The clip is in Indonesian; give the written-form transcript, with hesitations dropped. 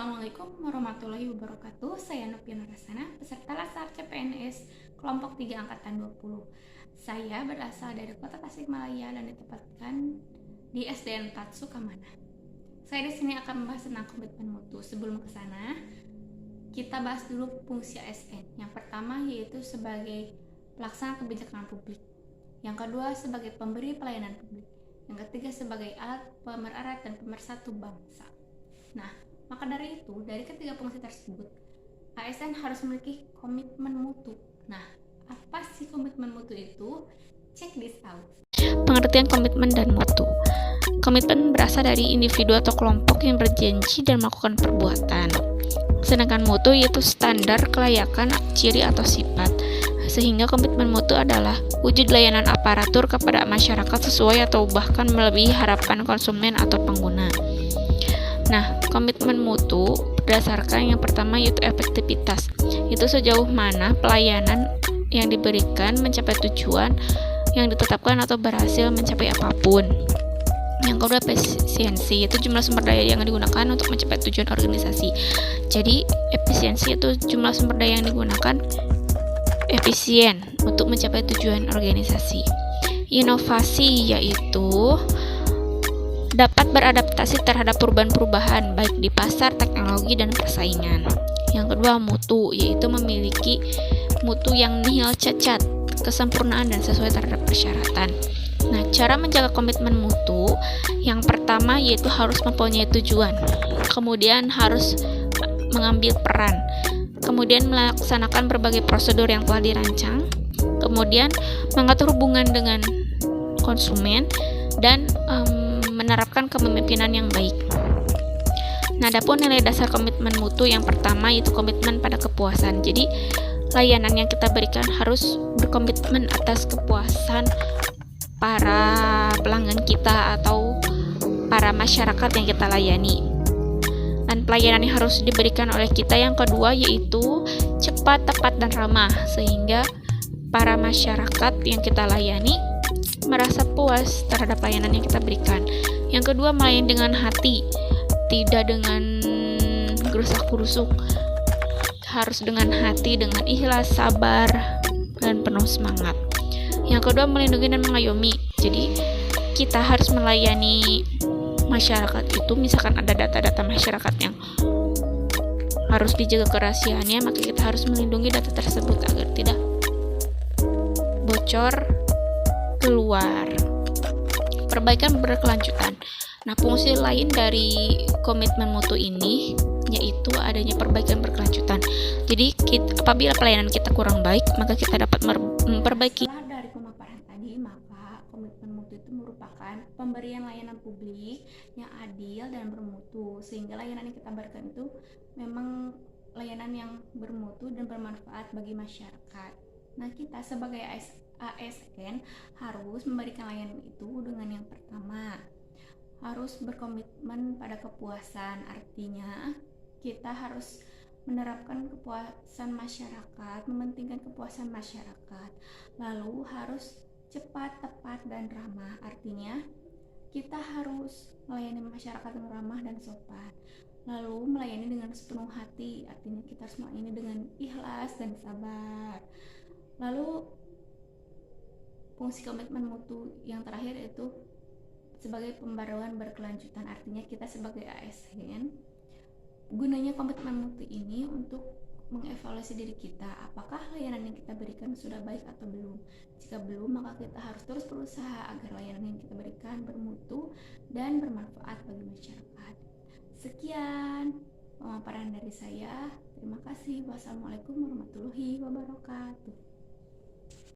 Assalamualaikum warahmatullahi wabarakatuh. Saya Nopiana Rasana, peserta Laskar CPNS kelompok 3 angkatan 20. Saya berasal dari Kota Tasikmalaya dan ditempatkan di SDN 4 Sukamana. Saya di sini akan membahas tentang komitmen mutu. Sebelum ke sana, kita bahas dulu fungsi ASN. Yang pertama yaitu sebagai pelaksana kebijakan publik. Yang kedua sebagai pemberi pelayanan publik. Yang ketiga sebagai alat pemererat dan pemersatu bangsa. Nah, maka dari itu, dari ketiga fungsi tersebut, ASN harus memiliki komitmen mutu. Nah, apa sih komitmen mutu itu? Check this out. Pengertian komitmen dan mutu. Komitmen berasal dari individu atau kelompok yang berjanji dan melakukan perbuatan. Sedangkan mutu yaitu standar kelayakan, ciri atau sifat. Sehingga komitmen mutu adalah wujud layanan aparatur kepada masyarakat sesuai atau bahkan melebihi harapan konsumen atau pengguna. Nah, komitmen mutu berdasarkan yang pertama yaitu efektivitas. Itu sejauh mana pelayanan yang diberikan mencapai tujuan yang ditetapkan atau berhasil mencapai apapun. Yang kedua efisiensi, itu jumlah sumber daya yang digunakan untuk mencapai tujuan organisasi. Jadi, efisiensi itu jumlah sumber daya yang digunakan efisien untuk mencapai tujuan organisasi. Inovasi yaitu dapat beradaptasi terhadap perubahan-perubahan baik di pasar, teknologi, dan persaingan. Yang kedua mutu, yaitu memiliki mutu yang nihil cacat, kesempurnaan, dan sesuai terhadap persyaratan. Nah, cara menjaga komitmen mutu, yang pertama yaitu harus mempunyai tujuan, kemudian harus mengambil peran, kemudian melaksanakan berbagai prosedur yang telah dirancang, kemudian mengatur hubungan dengan konsumen, dan menerapkan kepemimpinan yang baik. Nah, adapun nilai dasar komitmen mutu yang pertama yaitu komitmen pada kepuasan. Jadi, layanan yang kita berikan harus berkomitmen atas kepuasan para pelanggan kita atau para masyarakat yang kita layani. Dan pelayanan yang harus diberikan oleh kita yang kedua yaitu cepat, tepat, dan ramah, sehingga para masyarakat yang kita layani merasa puas terhadap layanan yang kita berikan. Yang kedua, melayani dengan hati, tidak dengan gerusak-gerusuk. Harus dengan hati, dengan ikhlas, sabar, dan penuh semangat. Yang kedua, melindungi dan mengayomi. Jadi, kita harus melayani masyarakat itu, misalkan ada data-data masyarakat yang harus dijaga kerahasiaannya, maka kita harus melindungi data tersebut agar tidak bocor keluar. Perbaikan berkelanjutan. Nah, fungsi lain dari komitmen mutu ini yaitu adanya perbaikan berkelanjutan. Jadi, apabila pelayanan kita kurang baik, maka kita dapat memperbaiki. Setelah dari pemaparan tadi, maka komitmen mutu itu merupakan pemberian layanan publik yang adil dan bermutu, sehingga layanan yang kita berikan itu memang layanan yang bermutu dan bermanfaat bagi masyarakat. Nah, kita sebagai ASN harus memberikan layanan itu dengan yang pertama harus berkomitmen pada kepuasan. Artinya kita harus menerapkan kepuasan masyarakat, mementingkan kepuasan masyarakat. Lalu harus cepat, tepat, dan ramah. Artinya kita harus melayani masyarakat yang ramah dan sopan. Lalu melayani dengan sepenuh hati. Artinya kita harus melayani dengan ikhlas dan sabar. Lalu fungsi komitmen mutu yang terakhir itu sebagai pembaruan berkelanjutan. Artinya kita sebagai ASN gunanya komitmen mutu ini untuk mengevaluasi diri kita, apakah layanan yang kita berikan sudah baik atau belum. Jika belum, maka kita harus terus berusaha agar layanan yang kita berikan bermutu dan bermanfaat bagi masyarakat. Sekian pemaparan dari saya. Terima kasih. Wassalamualaikum warahmatullahi wabarakatuh.